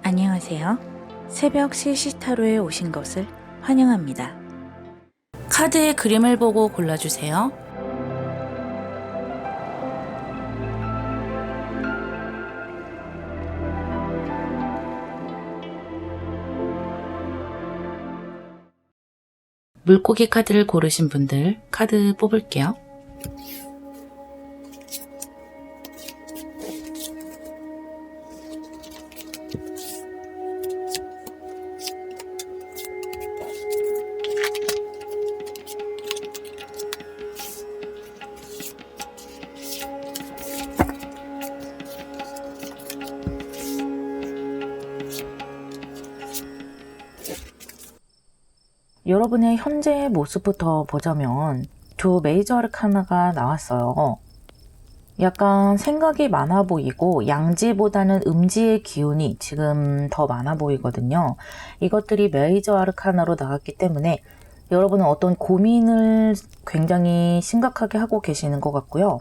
안녕하세요. 새벽 시시타로에 오신 것을 환영합니다. 카드의 그림을 보고 골라주세요. 물고기 카드를 고르신 분들 카드 뽑을게요. 여러분의 현재의 모습부터 보자면 두 메이저 아르카나가 나왔어요. 약간 생각이 많아 보이고 양지보다는 음지의 기운이 지금 더 많아 보이거든요. 이것들이 메이저 아르카나로 나왔기 때문에 여러분은 어떤 고민을 굉장히 심각하게 하고 계시는 것 같고요.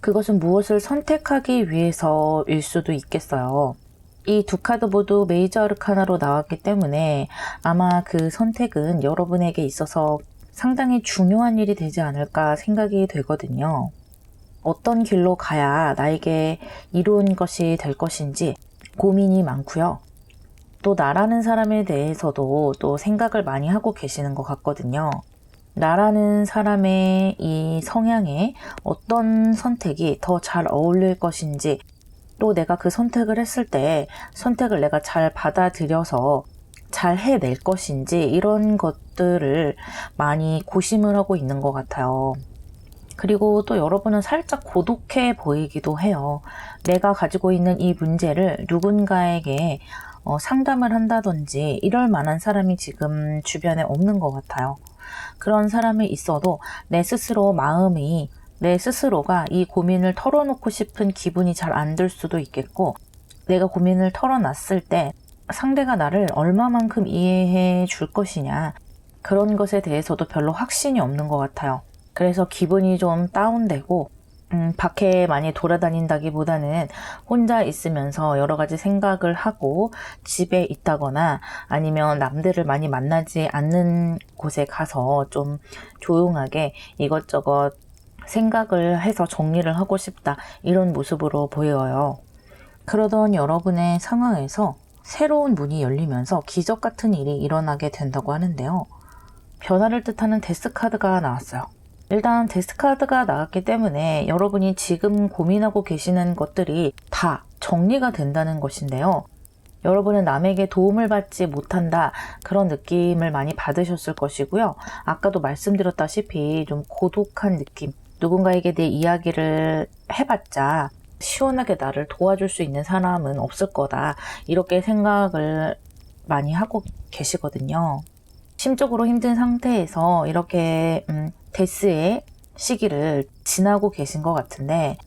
그것은 무엇을 선택하기 위해서일 수도 있겠어요. 이 두 카드 모두 메이저 아르카나로 나왔기 때문에 아마 그 선택은 여러분에게 있어서 상당히 중요한 일이 되지 않을까 생각이 되거든요. 어떤 길로 가야 나에게 이루은 것이 될 것인지 고민이 많고요. 또 나라는 사람에 대해서도 또 생각을 많이 하고 계시는 것 같거든요. 나라는 사람의 이 성향에 어떤 선택이 더 잘 어울릴 것인지, 또 내가 그 선택을 했을 때 선택을 내가 잘 받아들여서 잘 해낼 것인지 이런 것들을 많이 고심을 하고 있는 것 같아요. 그리고 또 여러분은 살짝 고독해 보이기도 해요. 내가 가지고 있는 이 문제를 누군가에게 상담을 한다든지 이럴 만한 사람이 지금 주변에 없는 것 같아요. 그런 사람이 있어도 내 스스로가 이 고민을 털어놓고 싶은 기분이 잘 안 들 수도 있겠고, 내가 고민을 털어놨을 때 상대가 나를 얼마만큼 이해해 줄 것이냐, 그런 것에 대해서도 별로 확신이 없는 것 같아요. 그래서 기분이 좀 다운되고 밖에 많이 돌아다닌다기보다는 혼자 있으면서 여러 가지 생각을 하고 집에 있다거나 아니면 남들을 많이 만나지 않는 곳에 가서 좀 조용하게 이것저것 생각을 해서 정리를 하고 싶다, 이런 모습으로 보여요. 그러던 여러분의 상황에서 새로운 문이 열리면서 기적 같은 일이 일어나게 된다고 하는데요. 변화를 뜻하는 데스 카드가 나왔어요. 일단 데스 카드가 나왔기 때문에 여러분이 지금 고민하고 계시는 것들이 다 정리가 된다는 것인데요. 여러분은 남에게 도움을 받지 못한다, 그런 느낌을 많이 받으셨을 것이고요. 아까도 말씀드렸다시피 좀 고독한 느낌, 누군가에게 내 이야기를 해봤자 시원하게 나를 도와줄 수 있는 사람은 없을 거다, 이렇게 생각을 많이 하고 계시거든요. 심적으로 힘든 상태에서 이렇게 데스의 시기를 지나고 계신 것 같은데,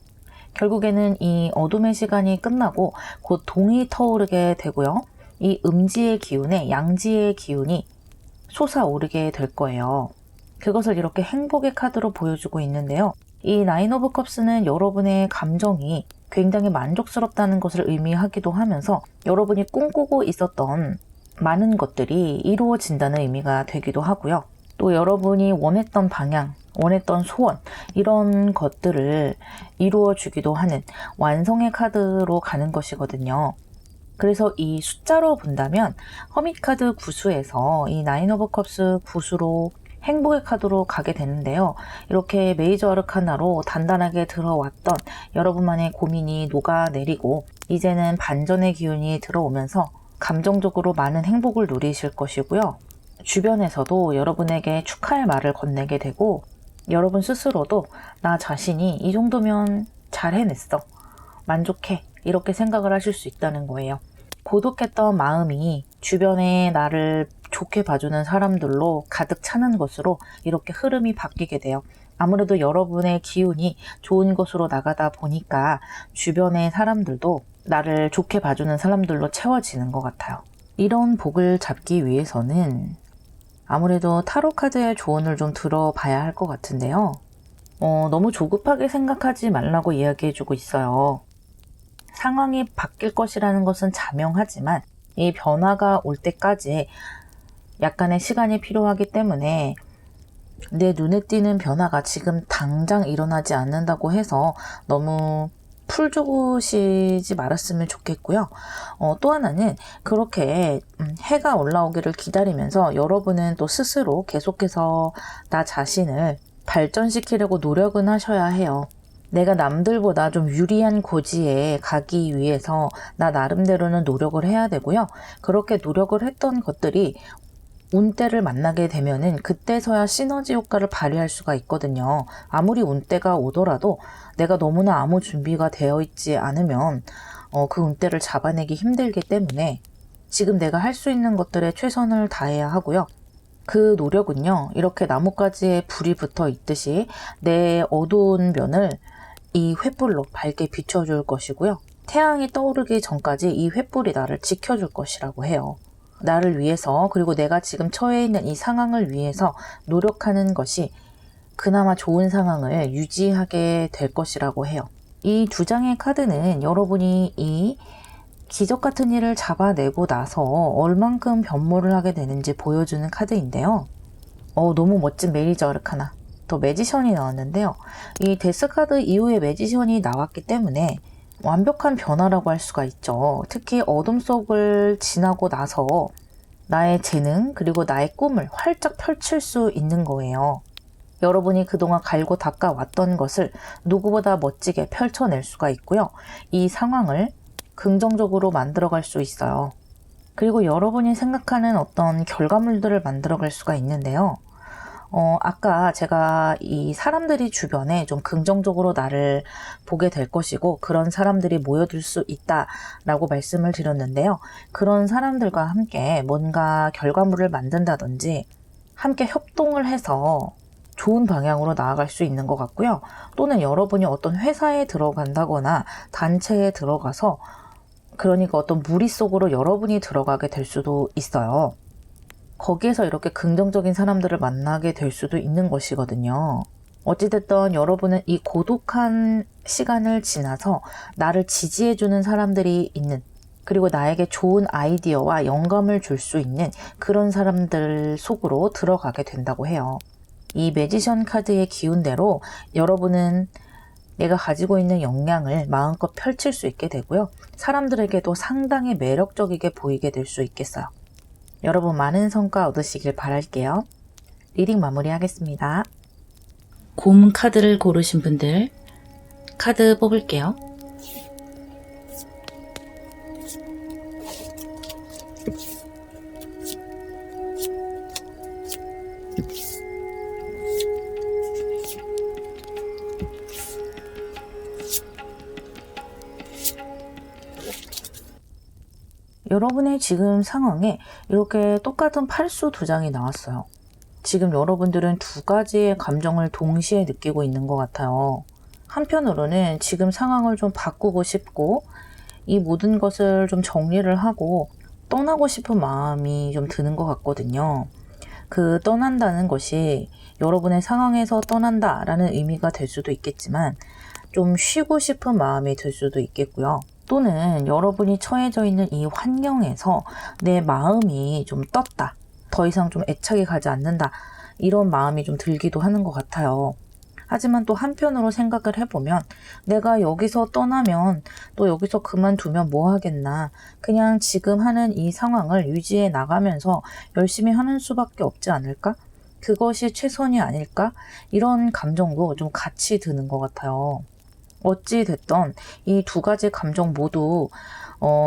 결국에는 이 어둠의 시간이 끝나고 곧 동이 터오르게 되고요. 이 음지의 기운에 양지의 기운이 솟아오르게 될 거예요. 그것을 이렇게 행복의 카드로 보여주고 있는데요. 이 나인 오브 컵스는 여러분의 감정이 굉장히 만족스럽다는 것을 의미하기도 하면서 여러분이 꿈꾸고 있었던 많은 것들이 이루어진다는 의미가 되기도 하고요. 또 여러분이 원했던 방향, 원했던 소원, 이런 것들을 이루어주기도 하는 완성의 카드로 가는 것이거든요. 그래서 이 숫자로 본다면 허밋 카드 구수에서 이 나인 오브 컵스 구수로 행복의 카드로 가게 되는데요. 이렇게 메이저 아르카나로 단단하게 들어왔던 여러분만의 고민이 녹아내리고 이제는 반전의 기운이 들어오면서 감정적으로 많은 행복을 누리실 것이고요. 주변에서도 여러분에게 축하의 말을 건네게 되고, 여러분 스스로도 나 자신이 이 정도면 잘 해냈어, 만족해, 이렇게 생각을 하실 수 있다는 거예요. 고독했던 마음이 주변에 나를 좋게 봐주는 사람들로 가득 차는 것으로 이렇게 흐름이 바뀌게 돼요. 아무래도 여러분의 기운이 좋은 곳으로 나가다 보니까 주변의 사람들도 나를 좋게 봐주는 사람들로 채워지는 것 같아요. 이런 복을 잡기 위해서는 아무래도 타로 카드의 조언을 좀 들어봐야 할 것 같은데요. 너무 조급하게 생각하지 말라고 이야기해주고 있어요. 상황이 바뀔 것이라는 것은 자명하지만 이 변화가 올 때까지 약간의 시간이 필요하기 때문에 내 눈에 띄는 변화가 지금 당장 일어나지 않는다고 해서 너무 풀 죽으시지 말았으면 좋겠고요. 또 하나는 그렇게 해가 올라오기를 기다리면서 여러분은 또 스스로 계속해서 나 자신을 발전시키려고 노력은 하셔야 해요. 내가 남들보다 좀 유리한 고지에 가기 위해서 나 나름대로는 노력을 해야 되고요. 그렇게 노력을 했던 것들이 운때를 만나게 되면은 그때서야 시너지 효과를 발휘할 수가 있거든요. 아무리 운때가 오더라도 내가 너무나 아무 준비가 되어 있지 않으면 그 운때를 잡아내기 힘들기 때문에 지금 내가 할 수 있는 것들에 최선을 다해야 하고요. 그 노력은요, 이렇게 나뭇가지에 불이 붙어 있듯이 내 어두운 면을 이 횃불로 밝게 비춰줄 것이고요. 태양이 떠오르기 전까지 이 횃불이 나를 지켜줄 것이라고 해요. 나를 위해서, 그리고 내가 지금 처해 있는 이 상황을 위해서 노력하는 것이 그나마 좋은 상황을 유지하게 될 것이라고 해요. 이 두 장의 카드는 여러분이 이 기적 같은 일을 잡아내고 나서 얼만큼 변모를 하게 되는지 보여주는 카드인데요. 너무 멋진 메이저 아르카나, 더 매지션이 나왔는데요. 이 데스 카드 이후에 매지션이 나왔기 때문에 완벽한 변화라고 할 수가 있죠. 특히 어둠 속을 지나고 나서 나의 재능 그리고 나의 꿈을 활짝 펼칠 수 있는 거예요. 여러분이 그동안 갈고 닦아왔던 것을 누구보다 멋지게 펼쳐낼 수가 있고요. 이 상황을 긍정적으로 만들어갈 수 있어요. 그리고 여러분이 생각하는 어떤 결과물들을 만들어갈 수가 있는데요. 아까 제가 이 사람들이 주변에 좀 긍정적으로 나를 보게 될 것이고 그런 사람들이 모여들 수 있다라고 말씀을 드렸는데요. 그런 사람들과 함께 뭔가 결과물을 만든다든지 함께 협동을 해서 좋은 방향으로 나아갈 수 있는 것 같고요. 또는 여러분이 어떤 회사에 들어간다거나 단체에 들어가서 그러니까 어떤 무리 속으로 여러분이 들어가게 될 수도 있어요. 거기에서 이렇게 긍정적인 사람들을 만나게 될 수도 있는 것이거든요. 어찌됐든 여러분은 이 고독한 시간을 지나서 나를 지지해주는 사람들이 있는, 그리고 나에게 좋은 아이디어와 영감을 줄 수 있는 그런 사람들 속으로 들어가게 된다고 해요. 이 매지션 카드의 기운대로 여러분은 내가 가지고 있는 역량을 마음껏 펼칠 수 있게 되고요. 사람들에게도 상당히 매력적이게 보이게 될 수 있겠어요. 여러분 많은 성과 얻으시길 바랄게요. 리딩 마무리하겠습니다. 곰 카드를 고르신 분들 카드 뽑을게요. 여러분의 지금 상황에 이렇게 똑같은 팔수 두 장이 나왔어요. 지금 여러분들은 두 가지의 감정을 동시에 느끼고 있는 것 같아요. 한편으로는 지금 상황을 좀 바꾸고 싶고 이 모든 것을 좀 정리를 하고 떠나고 싶은 마음이 좀 드는 것 같거든요. 그 떠난다는 것이 여러분의 상황에서 떠난다라는 의미가 될 수도 있겠지만 좀 쉬고 싶은 마음이 들 수도 있겠고요. 또는 여러분이 처해져 있는 이 환경에서 내 마음이 좀 떴다. 더 이상 좀 애착이 가지 않는다. 이런 마음이 좀 들기도 하는 것 같아요. 하지만 또 한편으로 생각을 해보면 내가 여기서 떠나면 또 여기서 그만두면 뭐 하겠나. 그냥 지금 하는 이 상황을 유지해 나가면서 열심히 하는 수밖에 없지 않을까? 그것이 최선이 아닐까? 이런 감정도 좀 같이 드는 것 같아요. 어찌 됐던 이 두 가지 감정 모두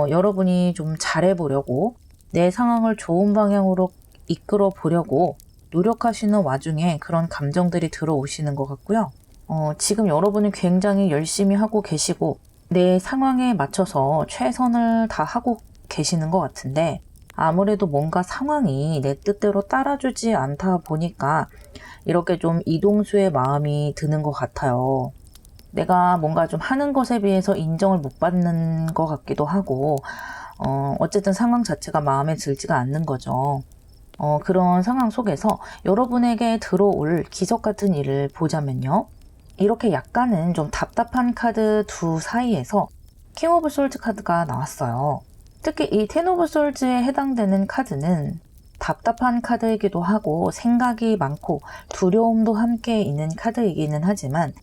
여러분이 좀 잘해보려고 내 상황을 좋은 방향으로 이끌어 보려고 노력하시는 와중에 그런 감정들이 들어오시는 것 같고요. 지금 여러분은 굉장히 열심히 하고 계시고 내 상황에 맞춰서 최선을 다하고 계시는 것 같은데 아무래도 뭔가 상황이 내 뜻대로 따라주지 않다 보니까 이렇게 좀 이동수의 마음이 드는 것 같아요. 내가 뭔가 좀 하는 것에 비해서 인정을 못 받는 것 같기도 하고 어쨌든 상황 자체가 마음에 들지가 않는 거죠. 그런 상황 속에서 여러분에게 들어올 기적 같은 일을 보자면요. 이렇게 약간은 좀 답답한 카드 두 사이에서 킹 오브 솔트 카드가 나왔어요. 특히 이 텐 오브 솔즈에 해당되는 카드는 답답한 카드이기도 하고 생각이 많고 두려움도 함께 있는 카드이기는 하지만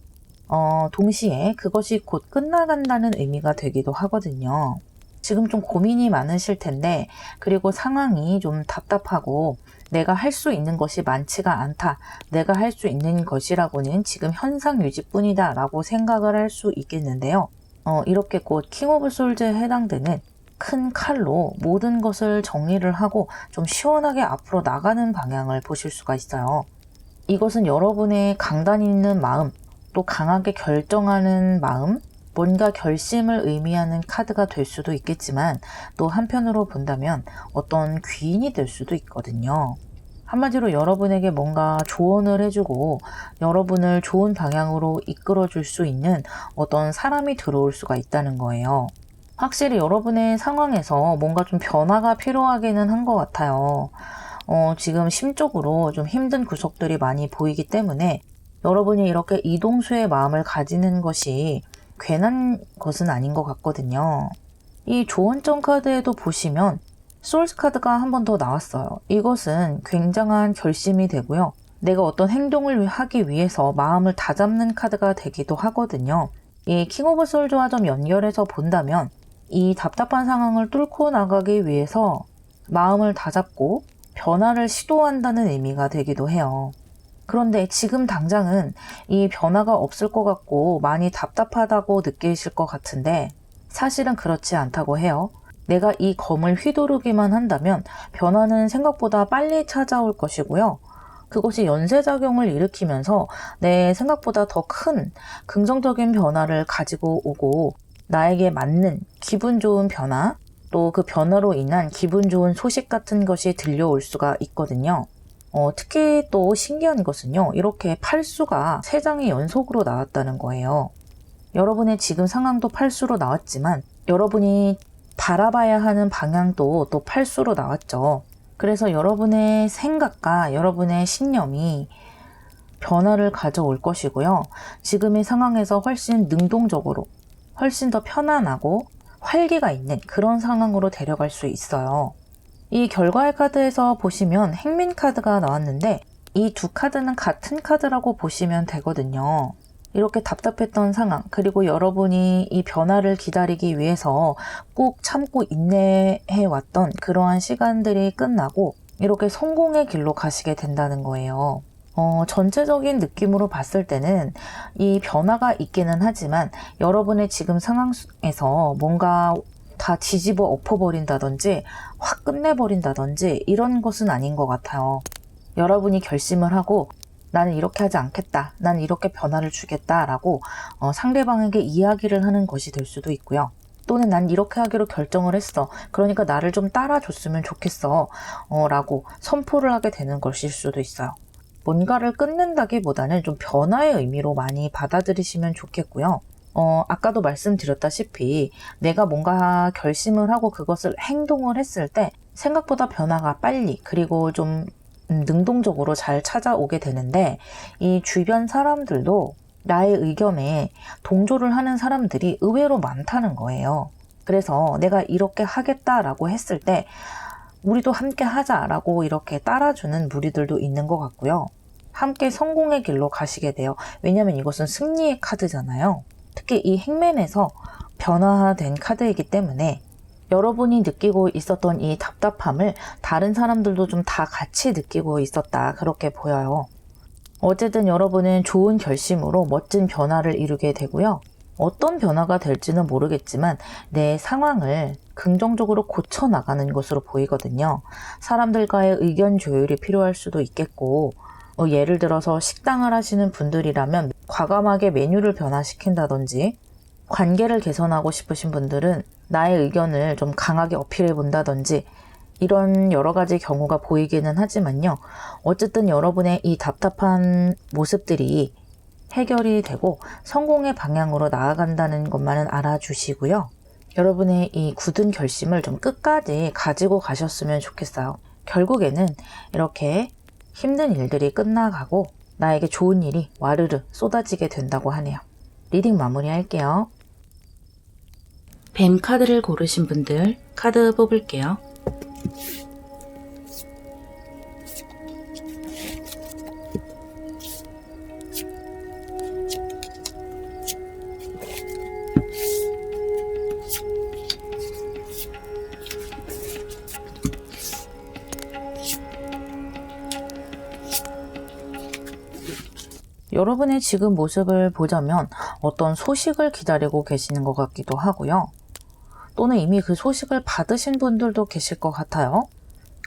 동시에 그것이 곧 끝나간다는 의미가 되기도 하거든요. 지금 좀 고민이 많으실 텐데, 그리고 상황이 좀 답답하고 내가 할 수 있는 것이 많지가 않다. 내가 할 수 있는 것이라고는 지금 현상 유지뿐이다 라고 생각을 할 수 있겠는데요. 이렇게 곧 킹 오브 솔즈에 해당되는 큰 칼로 모든 것을 정리를 하고 좀 시원하게 앞으로 나가는 방향을 보실 수가 있어요. 이것은 여러분의 강단 있는 마음, 또 강하게 결정하는 마음, 뭔가 결심을 의미하는 카드가 될 수도 있겠지만 또 한편으로 본다면 어떤 귀인이 될 수도 있거든요. 한마디로 여러분에게 뭔가 조언을 해주고 여러분을 좋은 방향으로 이끌어줄 수 있는 어떤 사람이 들어올 수가 있다는 거예요. 확실히 여러분의 상황에서 뭔가 좀 변화가 필요하기는 한 것 같아요. 지금 심적으로 좀 힘든 구석들이 많이 보이기 때문에 여러분이 이렇게 이동수의 마음을 가지는 것이 괜한 것은 아닌 것 같거든요. 이 조언점 카드에도 보시면 소울스 카드가 한 번 더 나왔어요. 이것은 굉장한 결심이 되고요. 내가 어떤 행동을 하기 위해서 마음을 다잡는 카드가 되기도 하거든요. 이 킹 오브 솔즈와 좀 연결해서 본다면 이 답답한 상황을 뚫고 나가기 위해서 마음을 다잡고 변화를 시도한다는 의미가 되기도 해요. 그런데 지금 당장은 이 변화가 없을 것 같고 많이 답답하다고 느끼실 것 같은데 사실은 그렇지 않다고 해요. 내가 이 검을 휘두르기만 한다면 변화는 생각보다 빨리 찾아올 것이고요. 그것이 연쇄작용을 일으키면서 내 생각보다 더 큰 긍정적인 변화를 가지고 오고 나에게 맞는 기분 좋은 변화, 또 그 변화로 인한 기분 좋은 소식 같은 것이 들려올 수가 있거든요. 특히 또 신기한 것은요. 이렇게 팔수가 3장이 연속으로 나왔다는 거예요. 여러분의 지금 상황도 팔수로 나왔지만 여러분이 바라봐야 하는 방향도 또 팔수로 나왔죠. 그래서 여러분의 생각과 여러분의 신념이 변화를 가져올 것이고요. 지금의 상황에서 훨씬 능동적으로, 훨씬 더 편안하고 활기가 있는 그런 상황으로 데려갈 수 있어요. 이 결과의 카드에서 보시면 행민 카드가 나왔는데 이 두 카드는 같은 카드라고 보시면 되거든요. 이렇게 답답했던 상황, 그리고 여러분이 이 변화를 기다리기 위해서 꼭 참고 인내해 왔던 그러한 시간들이 끝나고 이렇게 성공의 길로 가시게 된다는 거예요. 전체적인 느낌으로 봤을 때는 이 변화가 있기는 하지만 여러분의 지금 상황에서 뭔가 다 뒤집어 엎어버린다든지 확 끝내버린다든지 이런 것은 아닌 것 같아요. 여러분이 결심을 하고 나는 이렇게 하지 않겠다, 나는 이렇게 변화를 주겠다라고 상대방에게 이야기를 하는 것이 될 수도 있고요. 또는 난 이렇게 하기로 결정을 했어, 그러니까 나를 좀 따라줬으면 좋겠어 라고 선포를 하게 되는 것일 수도 있어요. 뭔가를 끊는다기보다는 좀 변화의 의미로 많이 받아들이시면 좋겠고요. 아까도 말씀드렸다시피 내가 뭔가 결심을 하고 그것을 행동을 했을 때 생각보다 변화가 빨리 그리고 좀 능동적으로 잘 찾아오게 되는데 이 주변 사람들도 나의 의견에 동조를 하는 사람들이 의외로 많다는 거예요. 그래서 내가 이렇게 하겠다라고 했을 때 우리도 함께 하자라고 이렇게 따라주는 무리들도 있는 것 같고요. 함께 성공의 길로 가시게 돼요. 왜냐하면 이것은 승리의 카드잖아요. 특히 이 행맨에서 변화된 카드이기 때문에 여러분이 느끼고 있었던 이 답답함을 다른 사람들도 좀 다 같이 느끼고 있었다, 그렇게 보여요. 어쨌든 여러분은 좋은 결심으로 멋진 변화를 이루게 되고요. 어떤 변화가 될지는 모르겠지만 내 상황을 긍정적으로 고쳐나가는 것으로 보이거든요. 사람들과의 의견 조율이 필요할 수도 있겠고, 예를 들어서 식당을 하시는 분들이라면 과감하게 메뉴를 변화시킨다든지, 관계를 개선하고 싶으신 분들은 나의 의견을 좀 강하게 어필해 본다든지, 이런 여러 가지 경우가 보이기는 하지만요. 어쨌든 여러분의 이 답답한 모습들이 해결이 되고 성공의 방향으로 나아간다는 것만은 알아주시고요. 여러분의 이 굳은 결심을 좀 끝까지 가지고 가셨으면 좋겠어요. 결국에는 이렇게 힘든 일들이 끝나가고 나에게 좋은 일이 와르르 쏟아지게 된다고 하네요. 리딩 마무리할게요. 뱀 카드를 고르신 분들 카드 뽑을게요. 여러분의 지금 모습을 보자면 어떤 소식을 기다리고 계시는 것 같기도 하고요. 또는 이미 그 소식을 받으신 분들도 계실 것 같아요.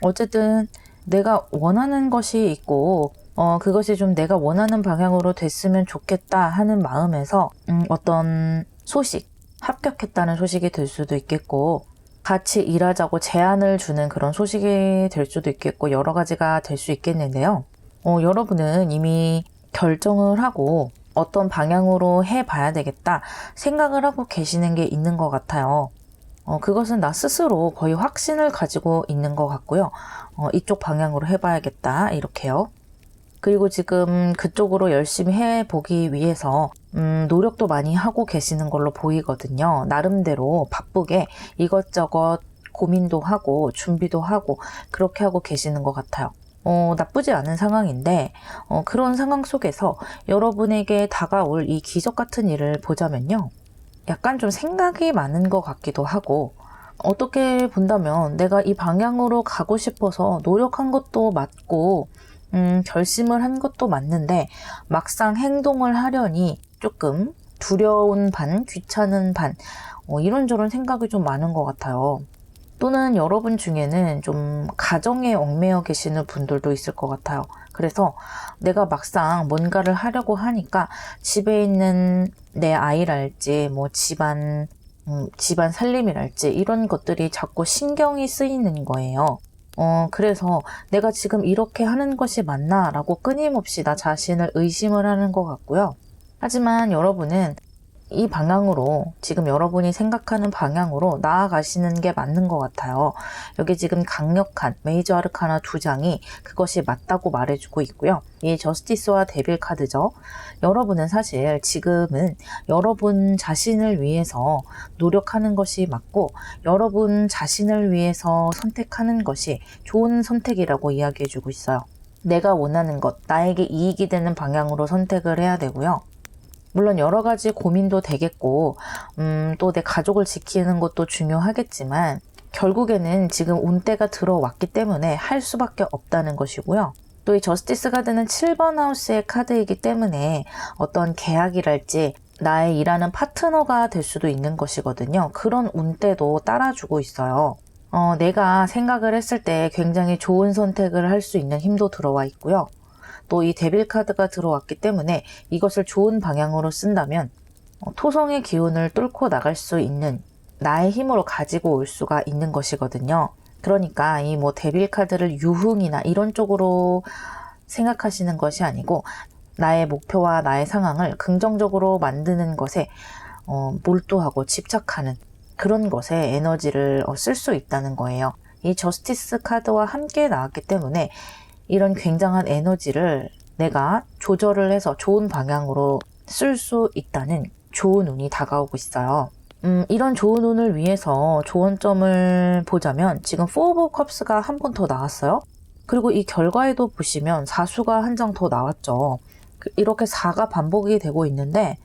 어쨌든 내가 원하는 것이 있고 그것이 좀 내가 원하는 방향으로 됐으면 좋겠다 하는 마음에서 어떤 소식, 합격했다는 소식이 될 수도 있겠고 같이 일하자고 제안을 주는 그런 소식이 될 수도 있겠고 여러 가지가 될 수 있겠는데요. 여러분은 이미 결정을 하고 어떤 방향으로 해봐야 되겠다 생각을 하고 계시는 게 있는 것 같아요. 그것은 나 스스로 거의 확신을 가지고 있는 것 같고요. 이쪽 방향으로 해봐야겠다 이렇게요. 그리고 지금 그쪽으로 열심히 해보기 위해서 노력도 많이 하고 계시는 걸로 보이거든요. 나름대로 바쁘게 이것저것 고민도 하고 준비도 하고 그렇게 하고 계시는 것 같아요. 나쁘지 않은 상황인데 그런 상황 속에서 여러분에게 다가올 이 기적 같은 일을 보자면요. 약간 좀 생각이 많은 것 같기도 하고 어떻게 본다면 내가 이 방향으로 가고 싶어서 노력한 것도 맞고 결심을 한 것도 맞는데 막상 행동을 하려니 조금 두려운 반, 귀찮은 반 이런저런 생각이 좀 많은 것 같아요. 또는 여러분 중에는 좀 가정에 얽매여 계시는 분들도 있을 것 같아요. 그래서 내가 막상 뭔가를 하려고 하니까 집에 있는 내 아이랄지 뭐 집안 살림이랄지 이런 것들이 자꾸 신경이 쓰이는 거예요. 그래서 내가 지금 이렇게 하는 것이 맞나? 라고 끊임없이 나 자신을 의심을 하는 것 같고요. 하지만 여러분은 이 방향으로 지금 여러분이 생각하는 방향으로 나아가시는 게 맞는 것 같아요. 여기 지금 강력한 메이저 아르카나 2장이 그것이 맞다고 말해주고 있고요. 이 저스티스와 데빌 카드죠. 여러분은 사실 지금은 여러분 자신을 위해서 노력하는 것이 맞고 여러분 자신을 위해서 선택하는 것이 좋은 선택이라고 이야기해주고 있어요. 내가 원하는 것, 나에게 이익이 되는 방향으로 선택을 해야 되고요. 물론 여러 가지 고민도 되겠고 또 내 가족을 지키는 것도 중요하겠지만 결국에는 지금 운때가 들어왔기 때문에 할 수밖에 없다는 것이고요. 또 이 저스티스 카드는 7번 하우스의 카드이기 때문에 어떤 계약이랄지 나의 일하는 파트너가 될 수도 있는 것이거든요. 그런 운때도 따라주고 있어요. 내가 생각을 했을 때 굉장히 좋은 선택을 할 수 있는 힘도 들어와 있고요. 또 이 데빌 카드가 들어왔기 때문에 이것을 좋은 방향으로 쓴다면 토성의 기운을 뚫고 나갈 수 있는 나의 힘으로 가지고 올 수가 있는 것이거든요. 그러니까 이 뭐 데빌 카드를 유흥이나 이런 쪽으로 생각하시는 것이 아니고 나의 목표와 나의 상황을 긍정적으로 만드는 것에 몰두하고 집착하는 그런 것에 에너지를 쓸 수 있다는 거예요. 이 저스티스 카드와 함께 나왔기 때문에 이런 굉장한 에너지를 내가 조절을 해서 좋은 방향으로 쓸 수 있다는 좋은 운이 다가오고 있어요. 이런 좋은 운을 위해서 조언점을 보자면 지금 4 오브 컵스가 한 번 더 나왔어요. 그리고 이 결과에도 보시면 4수가 한 장 더 나왔죠. 이렇게 4가 반복이 되고 있는데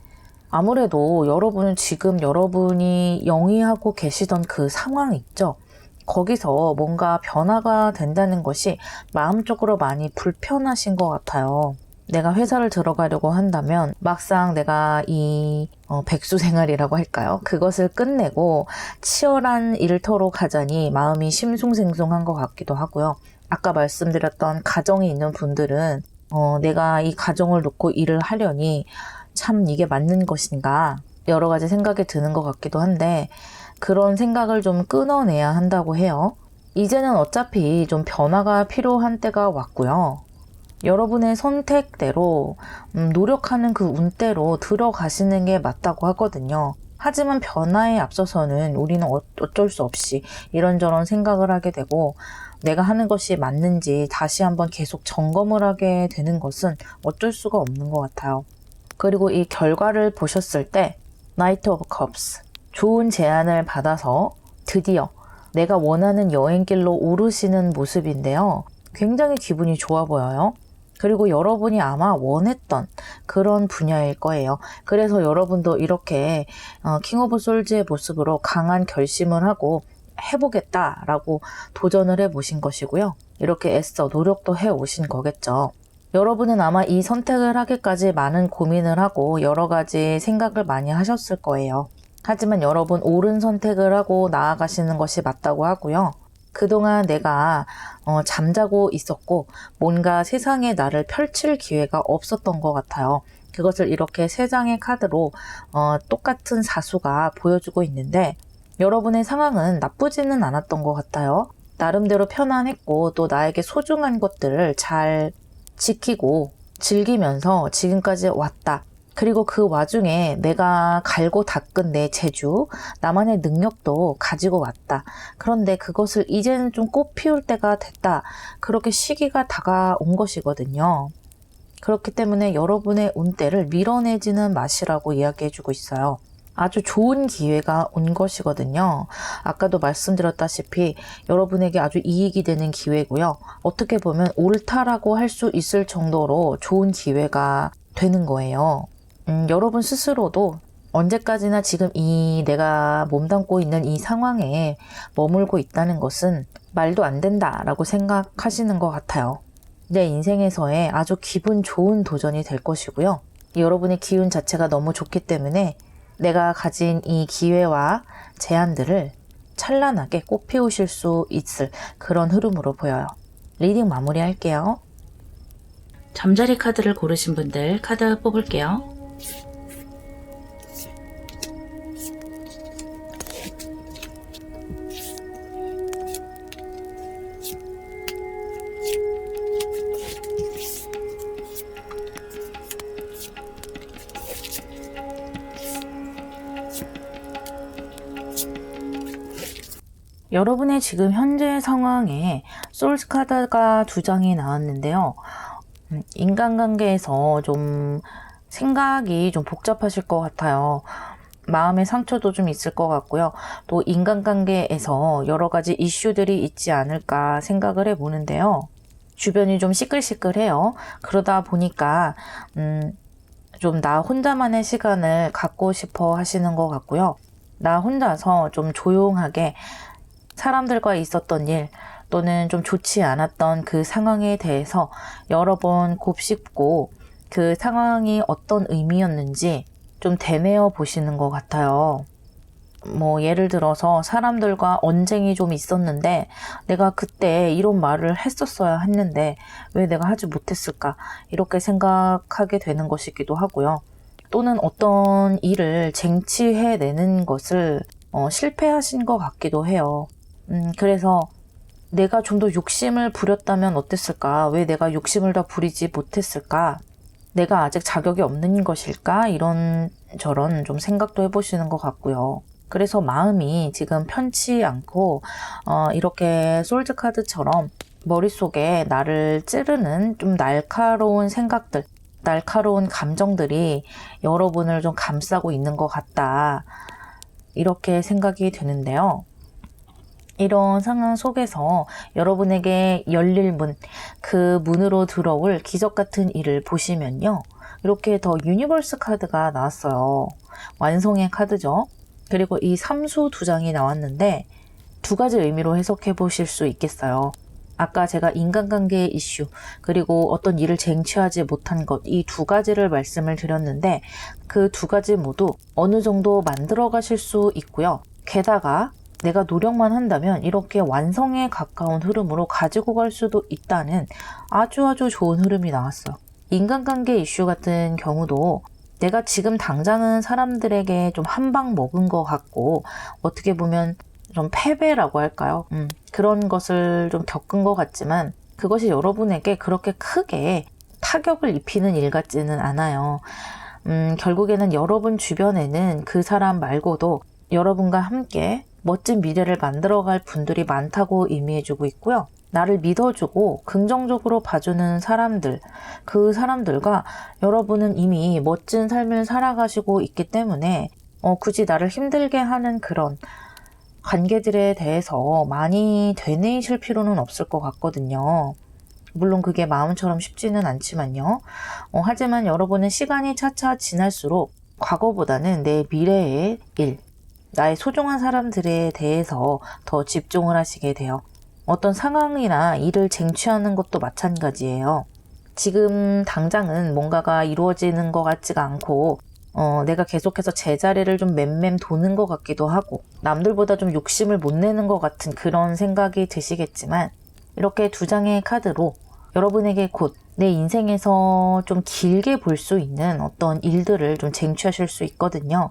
아무래도 여러분은 지금 여러분이 영위하고 계시던 그 상황 있죠. 거기서 뭔가 변화가 된다는 것이 마음적으로 많이 불편하신 것 같아요. 내가 회사를 들어가려고 한다면 막상 내가 이 백수 생활이라고 할까요? 그것을 끝내고 치열한 일터로 가자니 마음이 심숭생숭한 것 같기도 하고요. 아까 말씀드렸던 가정이 있는 분들은 내가 이 가정을 놓고 일을 하려니 참 이게 맞는 것인가 여러 가지 생각이 드는 것 같기도 한데 그런 생각을 좀 끊어내야 한다고 해요. 이제는 어차피 좀 변화가 필요한 때가 왔고요. 여러분의 선택대로 노력하는 그 운대로 들어가시는 게 맞다고 하거든요. 하지만 변화에 앞서서는 우리는 어쩔 수 없이 이런저런 생각을 하게 되고 내가 하는 것이 맞는지 다시 한번 계속 점검을 하게 되는 것은 어쩔 수가 없는 것 같아요. 그리고 이 결과를 보셨을 때 나이트 오브 컵스 좋은 제안을 받아서 드디어 내가 원하는 여행길로 오르시는 모습인데요. 굉장히 기분이 좋아 보여요. 그리고 여러분이 아마 원했던 그런 분야일 거예요. 그래서 여러분도 이렇게 킹 오브 솔즈의 모습으로 강한 결심을 하고 해보겠다라고 도전을 해보신 것이고요. 이렇게 애써 노력도 해오신 거겠죠. 여러분은 아마 이 선택을 하기까지 많은 고민을 하고 여러 가지 생각을 많이 하셨을 거예요. 하지만 여러분 옳은 선택을 하고 나아가시는 것이 맞다고 하고요. 그동안 내가 잠자고 있었고 뭔가 세상에 나를 펼칠 기회가 없었던 것 같아요. 그것을 이렇게 세 장의 카드로 똑같은 사수가 보여주고 있는데 여러분의 상황은 나쁘지는 않았던 것 같아요. 나름대로 편안했고 또 나에게 소중한 것들을 잘 지키고 즐기면서 지금까지 왔다. 그리고 그 와중에 내가 갈고 닦은 내 재주, 나만의 능력도 가지고 왔다. 그런데 그것을 이제는 좀 꽃 피울 때가 됐다. 그렇게 시기가 다가온 것이거든요. 그렇기 때문에 여러분의 운때를 밀어내지는 마시라고 이야기해주고 있어요. 아주 좋은 기회가 온 것이거든요. 아까도 말씀드렸다시피 여러분에게 아주 이익이 되는 기회고요. 어떻게 보면 옳다라고 할 수 있을 정도로 좋은 기회가 되는 거예요. 여러분 스스로도 언제까지나 지금 내가 몸담고 있는 이 상황에 머물고 있다는 것은 말도 안 된다라고 생각하시는 것 같아요. 내 인생에서의 아주 기분 좋은 도전이 될 것이고요. 여러분의 기운 자체가 너무 좋기 때문에 내가 가진 이 기회와 제안들을 찬란하게 꽃피우실 수 있을 그런 흐름으로 보여요. 리딩 마무리할게요. 잠자리 카드를 고르신 분들 카드 뽑을게요. 여러분의 지금 현재 상황에 소울스 카드가 2장이 나왔는데요. 인간관계에서 좀 생각이 좀 복잡하실 것 같아요. 마음의 상처도 좀 있을 것 같고요. 또 인간관계에서 여러 가지 이슈들이 있지 않을까 생각을 해보는데요. 주변이 좀 시끌시끌해요. 그러다 보니까 좀 나 혼자만의 시간을 갖고 싶어 하시는 것 같고요. 나 혼자서 좀 조용하게 사람들과 있었던 일 또는 좀 좋지 않았던 그 상황에 대해서 여러 번 곱씹고 그 상황이 어떤 의미였는지 좀 되뇌어 보시는 것 같아요. 예를 들어서 사람들과 언쟁이 좀 있었는데 내가 그때 이런 말을 했었어야 했는데 왜 내가 하지 못했을까 이렇게 생각하게 되는 것이기도 하고요. 또는 어떤 일을 쟁취해내는 것을 실패하신 것 같기도 해요. 그래서 내가 좀 더 욕심을 부렸다면 어땠을까? 왜 내가 욕심을 더 부리지 못했을까? 내가 아직 자격이 없는 것일까? 이런저런 좀 생각도 해보시는 것 같고요. 그래서 마음이 지금 편치 않고 이렇게 솔즈 카드처럼 머릿속에 나를 찌르는 좀 날카로운 생각들, 날카로운 감정들이 여러분을 좀 감싸고 있는 것 같다. 이렇게 생각이 되는데요. 이런 상황 속에서 여러분에게 열릴 문, 그 문으로 들어올 기적 같은 일을 보시면요. 이렇게 더 유니버스 카드가 나왔어요. 완성의 카드죠. 그리고 이 삼수 2장이 나왔는데 2가지 의미로 해석해 보실 수 있겠어요. 아까 제가 인간관계의 이슈, 그리고 어떤 일을 쟁취하지 못한 것, 이 2가지를 말씀을 드렸는데 그 2가지 모두 어느 정도 만들어 가실 수 있고요. 게다가 내가 노력만 한다면 이렇게 완성에 가까운 흐름으로 가지고 갈 수도 있다는 아주 좋은 흐름이 나왔어요. 인간관계 이슈 같은 경우도 내가 지금 당장은 사람들에게 좀 한 방 먹은 것 같고 어떻게 보면 좀 패배라고 할까요? 그런 것을 좀 겪은 것 같지만 그것이 여러분에게 그렇게 크게 타격을 입히는 일 같지는 않아요. 결국에는 여러분 주변에는 그 사람 말고도 여러분과 함께 멋진 미래를 만들어갈 분들이 많다고 의미해주고 있고요. 나를 믿어주고 긍정적으로 봐주는 사람들, 그 사람들과 여러분은 이미 멋진 삶을 살아가시고 있기 때문에 굳이 나를 힘들게 하는 그런 관계들에 대해서 많이 되뇌이실 필요는 없을 것 같거든요. 물론 그게 마음처럼 쉽지는 않지만요. 하지만 여러분은 시간이 차차 지날수록 과거보다는 내 미래의 일, 나의 소중한 사람들에 대해서 더 집중을 하시게 돼요. 어떤 상황이나 일을 쟁취하는 것도 마찬가지예요. 지금 당장은 뭔가가 이루어지는 것 같지가 않고 내가 계속해서 제자리를 좀 맴맴 도는 것 같기도 하고 남들보다 좀 욕심을 못 내는 것 같은 그런 생각이 드시겠지만 이렇게 두 장의 카드로 여러분에게 곧 내 인생에서 좀 길게 볼 수 있는 어떤 일들을 좀 쟁취하실 수 있거든요.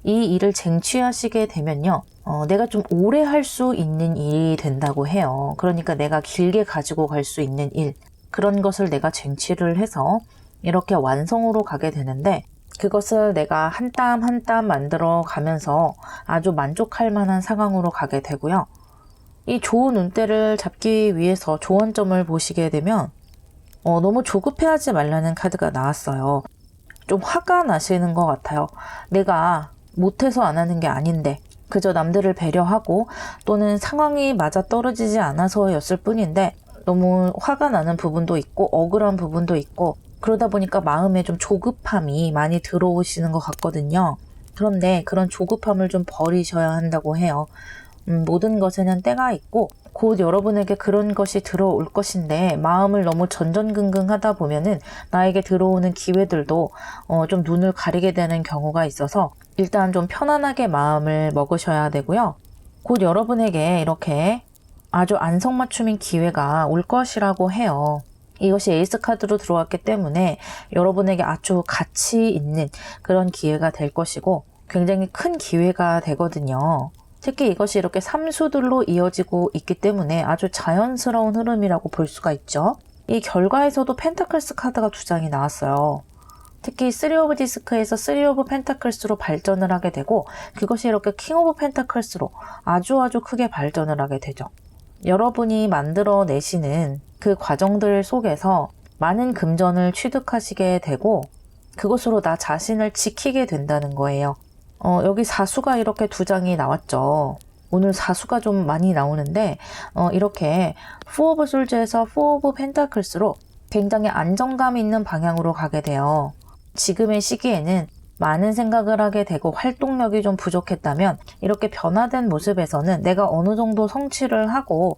이 일을 쟁취하시게 되면요. 내가 좀 오래 할 수 있는 일이 된다고 해요. 그러니까 내가 길게 가지고 갈 수 있는 일, 그런 것을 내가 쟁취를 해서 이렇게 완성으로 가게 되는데 그것을 내가 한 땀 한 땀 만들어 가면서 아주 만족할 만한 상황으로 가게 되고요. 이 좋은 운대를 잡기 위해서 조언점을 보시게 되면 너무 조급해하지 말라는 카드가 나왔어요. 좀 화가 나시는 것 같아요. 내가 못해서 안 하는 게 아닌데 그저 남들을 배려하고 또는 상황이 맞아떨어지지 않아서였을 뿐인데 너무 화가 나는 부분도 있고 억울한 부분도 있고 그러다 보니까 마음에 좀 조급함이 많이 들어오시는 것 같거든요. 그런데 그런 조급함을 좀 버리셔야 한다고 해요. 모든 것에는 때가 있고 곧 여러분에게 그런 것이 들어올 것인데 마음을 너무 전전긍긍하다 보면은 나에게 들어오는 기회들도 좀 눈을 가리게 되는 경우가 있어서 일단 좀 편안하게 마음을 먹으셔야 되고요. 곧 여러분에게 이렇게 아주 안성맞춤인 기회가 올 것이라고 해요. 이것이 에이스 카드로 들어왔기 때문에 여러분에게 아주 가치 있는 그런 기회가 될 것이고 굉장히 큰 기회가 되거든요. 특히 이것이 이렇게 삼수들로 이어지고 있기 때문에 아주 자연스러운 흐름이라고 볼 수가 있죠. 이 결과에서도 펜타클스 카드가 두 장이 나왔어요. 특히 3 오브 디스크에서 3 오브 펜타클스로 발전을 하게 되고 그것이 이렇게 킹 오브 펜타클스로 아주 크게 발전을 하게 되죠. 여러분이 만들어내시는 그 과정들 속에서 많은 금전을 취득하시게 되고 그것으로 나 자신을 지키게 된다는 거예요. 여기 사수가 이렇게 두 장이 나왔죠. 오늘 사수가 좀 많이 나오는데 이렇게 4 오브 솔즈에서 4 오브 펜타클스로 굉장히 안정감 있는 방향으로 가게 돼요. 지금의 시기에는 많은 생각을 하게 되고 활동력이 좀 부족했다면 이렇게 변화된 모습에서는 내가 어느 정도 성취를 하고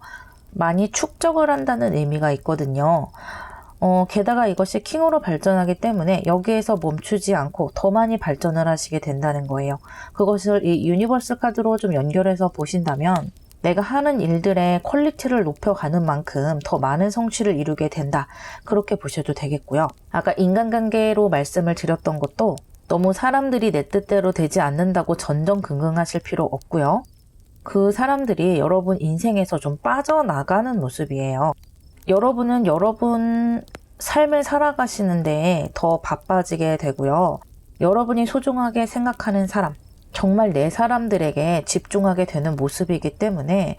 많이 축적을 한다는 의미가 있거든요. 게다가 이것이 킹으로 발전하기 때문에 여기에서 멈추지 않고 더 많이 발전을 하시게 된다는 거예요. 그것을 이 유니버스 카드로 좀 연결해서 보신다면 내가 하는 일들의 퀄리티를 높여가는 만큼 더 많은 성취를 이루게 된다. 그렇게 보셔도 되겠고요. 아까 인간관계로 말씀을 드렸던 것도 너무 사람들이 내 뜻대로 되지 않는다고 전전긍긍하실 필요 없고요. 그 사람들이 여러분 인생에서 좀 빠져나가는 모습이에요. 여러분은 여러분 삶을 살아가시는데 더 바빠지게 되고요. 여러분이 소중하게 생각하는 사람, 정말 내 사람들에게 집중하게 되는 모습이기 때문에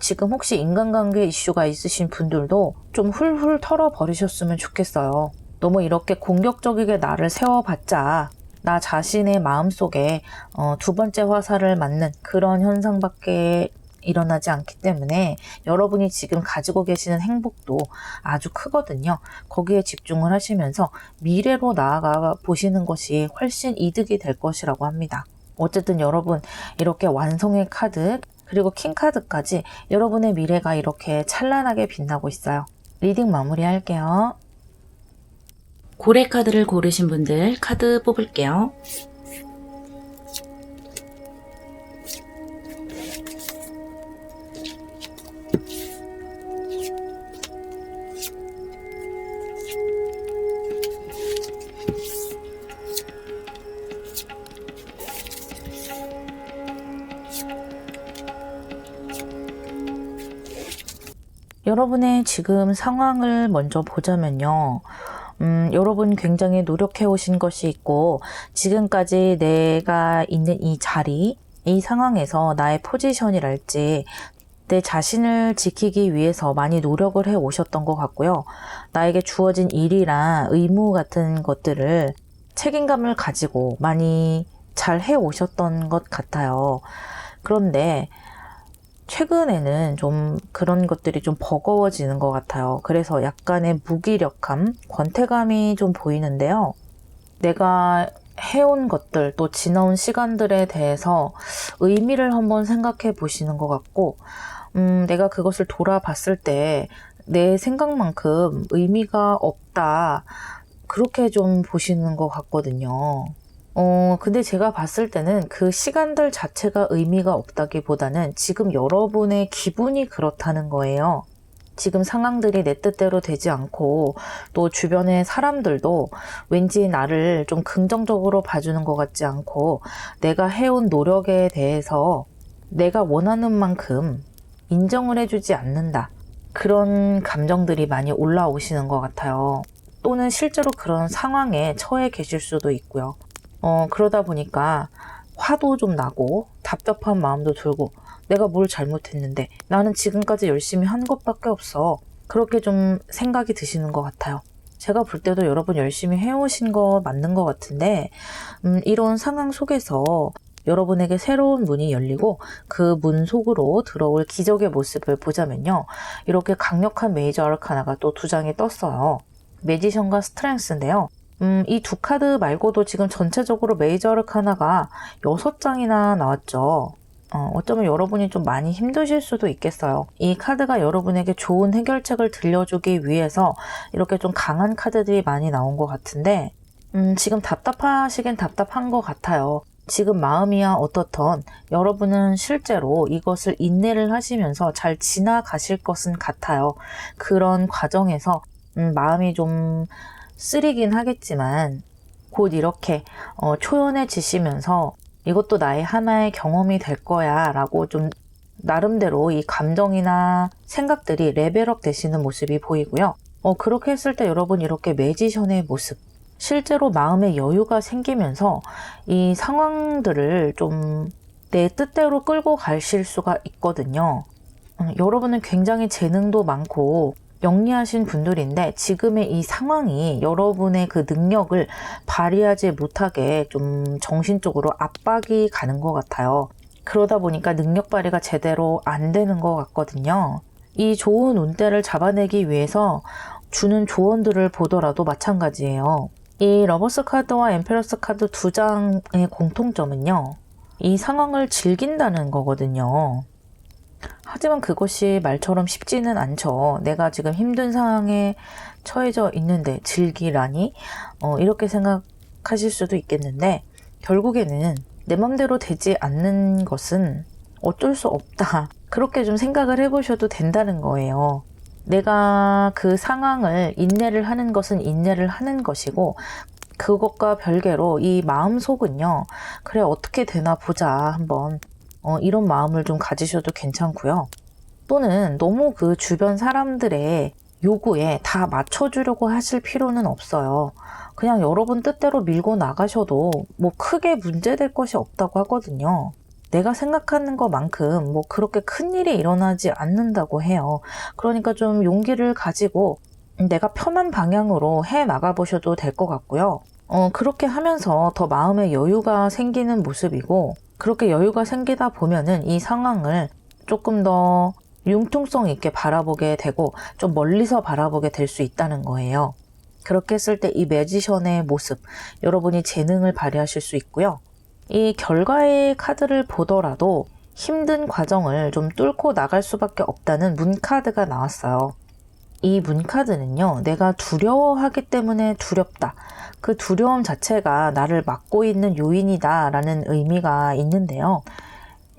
지금 혹시 인간관계 이슈가 있으신 분들도 좀 훌훌 털어버리셨으면 좋겠어요. 너무 이렇게 공격적이게 나를 세워봤자 나 자신의 마음속에 두 번째 화살을 맞는 그런 현상밖에 일어나지 않기 때문에 여러분이 지금 가지고 계시는 행복도 아주 크거든요. 거기에 집중을 하시면서 미래로 나아가 보시는 것이 훨씬 이득이 될 것이라고 합니다. 어쨌든 여러분 이렇게 완성의 카드 그리고 킹 카드까지 여러분의 미래가 이렇게 찬란하게 빛나고 있어요. 리딩 마무리할게요. 고래 카드를 고르신 분들 카드 뽑을게요. 여러분의 지금 상황을 먼저 보자면요. 여러분 굉장히 노력해 오신 것이 있고 지금까지 내가 있는 이 자리, 이 상황에서 나의 포지션이랄지 내 자신을 지키기 위해서 많이 노력을 해 오셨던 것 같고요. 나에게 주어진 일이나 의무 같은 것들을 책임감을 가지고 많이 잘 해오셨던 것 같아요. 그런데 최근에는 좀 그런 것들이 좀 버거워지는 것 같아요. 그래서 약간의 무기력함, 권태감이 좀 보이는데요. 내가 해온 것들, 또 지나온 시간들에 대해서 의미를 한번 생각해 보시는 것 같고, 내가 그것을 돌아봤을 때 내 생각만큼 의미가 없다. 그렇게 좀 보시는 것 같거든요. 근데 제가 봤을 때는 그 시간들 자체가 의미가 없다기보다는 지금 여러분의 기분이 그렇다는 거예요. 지금 상황들이 내 뜻대로 되지 않고 또 주변의 사람들도 왠지 나를 좀 긍정적으로 봐주는 것 같지 않고 내가 해온 노력에 대해서 내가 원하는 만큼 인정을 해주지 않는다. 그런 감정들이 많이 올라오시는 것 같아요. 또는 실제로 그런 상황에 처해 계실 수도 있고요. 그러다 보니까 화도 좀 나고 답답한 마음도 들고 내가 뭘 잘못했는데 나는 지금까지 열심히 한 것밖에 없어. 그렇게 좀 생각이 드시는 것 같아요. 제가 볼 때도 여러분 열심히 해오신 거 맞는 것 같은데 이런 상황 속에서 여러분에게 새로운 문이 열리고 그 문 속으로 들어올 기적의 모습을 보자면요. 이렇게 강력한 메이저 아르카나가 또 두 장이 떴어요. 매지션과 스트렝스인데요. 이 두 카드 말고도 지금 전체적으로 메이저 아르카나가 6장이나 나왔죠. 어쩌면 여러분이 좀 많이 힘드실 수도 있겠어요. 이 카드가 여러분에게 좋은 해결책을 들려주기 위해서 이렇게 좀 강한 카드들이 많이 나온 것 같은데, 지금 답답하시긴 답답한 것 같아요. 지금 마음이야 어떻던 여러분은 실제로 이것을 인내를 하시면서 잘 지나가실 것은 같아요. 그런 과정에서 마음이 좀 쓰리긴 하겠지만 곧 이렇게 초연해지시면서 이것도 나의 하나의 경험이 될 거야 라고 좀 나름대로 이 감정이나 생각들이 레벨업 되시는 모습이 보이고요. 그렇게 했을 때 여러분 이렇게 매지션의 모습, 실제로 마음의 여유가 생기면서 이 상황들을 좀 내 뜻대로 끌고 가실 수가 있거든요. 여러분은 굉장히 재능도 많고 영리하신 분들인데 지금의 이 상황이 여러분의 그 능력을 발휘하지 못하게 좀 정신적으로 압박이 가는 것 같아요. 그러다 보니까 능력 발휘가 제대로 안 되는 것 같거든요. 이 좋은 운대를 잡아내기 위해서 주는 조언들을 보더라도 마찬가지예요. 이 러버스 카드와 엠페러스 카드 두 장의 공통점은요. 이 상황을 즐긴다는 거거든요. 하지만 그것이 말처럼 쉽지는 않죠. 내가 지금 힘든 상황에 처해져 있는데 즐기라니? 이렇게 생각하실 수도 있겠는데 결국에는 내 맘대로 되지 않는 것은 어쩔 수 없다. 그렇게 좀 생각을 해보셔도 된다는 거예요. 내가 그 상황을 인내를 하는 것은 인내를 하는 것이고 그것과 별개로 이 마음속은요. 그래 어떻게 되나 보자 한번 이런 마음을 좀 가지셔도 괜찮고요. 또는 너무 그 주변 사람들의 요구에 다 맞춰주려고 하실 필요는 없어요. 그냥 여러분 뜻대로 밀고 나가셔도 뭐 크게 문제될 것이 없다고 하거든요. 내가 생각하는 것만큼 뭐 그렇게 큰일이 일어나지 않는다고 해요. 그러니까 좀 용기를 가지고 내가 편한 방향으로 해 나가보셔도 될 것 같고요. 그렇게 하면서 더 마음의 여유가 생기는 모습이고 그렇게 여유가 생기다 보면은 이 상황을 조금 더 융통성 있게 바라보게 되고 좀 멀리서 바라보게 될 수 있다는 거예요. 그렇게 했을 때 이 매지션의 모습, 여러분이 재능을 발휘하실 수 있고요. 이 결과의 카드를 보더라도 힘든 과정을 좀 뚫고 나갈 수밖에 없다는 문카드가 나왔어요. 이 문카드는요, 내가 두려워하기 때문에 두렵다. 그 두려움 자체가 나를 막고 있는 요인이다 라는 의미가 있는데요.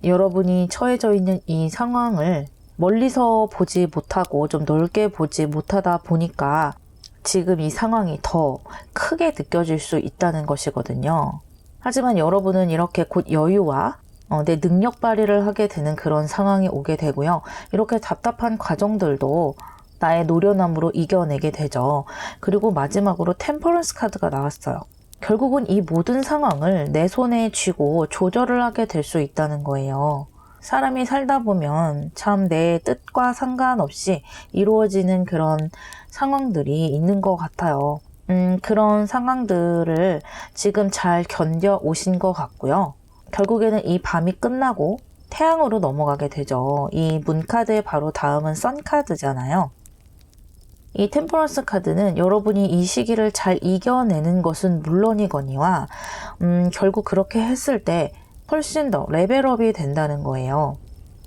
여러분이 처해져 있는 이 상황을 멀리서 보지 못하고 좀 넓게 보지 못하다 보니까 지금 이 상황이 더 크게 느껴질 수 있다는 것이거든요. 하지만 여러분은 이렇게 곧 여유와 내 능력 발휘를 하게 되는 그런 상황이 오게 되고요. 이렇게 답답한 과정들도 나의 노련함으로 이겨내게 되죠. 그리고 마지막으로 템퍼런스 카드가 나왔어요. 결국은 이 모든 상황을 내 손에 쥐고 조절을 하게 될 수 있다는 거예요. 사람이 살다 보면 참 내 뜻과 상관없이 이루어지는 그런 상황들이 있는 것 같아요. 그런 상황들을 지금 잘 견뎌 오신 것 같고요. 결국에는 이 밤이 끝나고 태양으로 넘어가게 되죠. 이 문카드의 바로 다음은 선카드잖아요. 이 템퍼런스 카드는 여러분이 이 시기를 잘 이겨내는 것은 물론이거니와 결국 그렇게 했을 때 훨씬 더 레벨업이 된다는 거예요.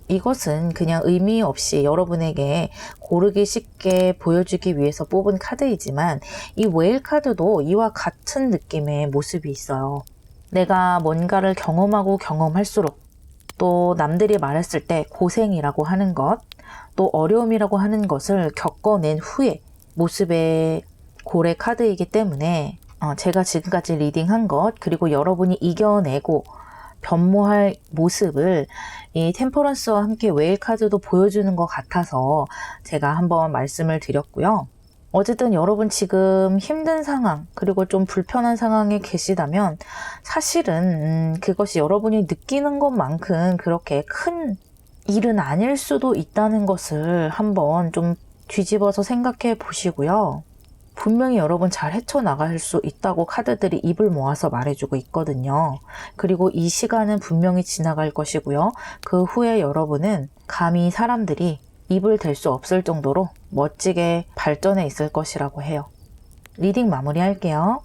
이것은 그냥 의미 없이 여러분에게 고르기 쉽게 보여주기 위해서 뽑은 카드이지만 이 웨일 카드도 이와 같은 느낌의 모습이 있어요. 내가 뭔가를 경험하고 경험할수록 또 남들이 말했을 때 고생이라고 하는 것, 또 어려움이라고 하는 것을 겪어낸 후에 모습의 고래 카드이기 때문에 제가 지금까지 리딩한 것, 그리고 여러분이 이겨내고 변모할 모습을 이 템퍼런스와 함께 웨일 카드도 보여주는 것 같아서 제가 한번 말씀을 드렸고요. 어쨌든 여러분 지금 힘든 상황, 그리고 좀 불편한 상황에 계시다면 사실은 그것이 여러분이 느끼는 것만큼 그렇게 큰 일은 아닐 수도 있다는 것을 한번 좀 뒤집어서 생각해 보시고요. 분명히 여러분 잘 헤쳐나갈 수 있다고 카드들이 입을 모아서 말해주고 있거든요. 그리고 이 시간은 분명히 지나갈 것이고요. 그 후에 여러분은 감히 사람들이 입을 댈 수 없을 정도로 멋지게 발전해 있을 것이라고 해요. 리딩 마무리할게요.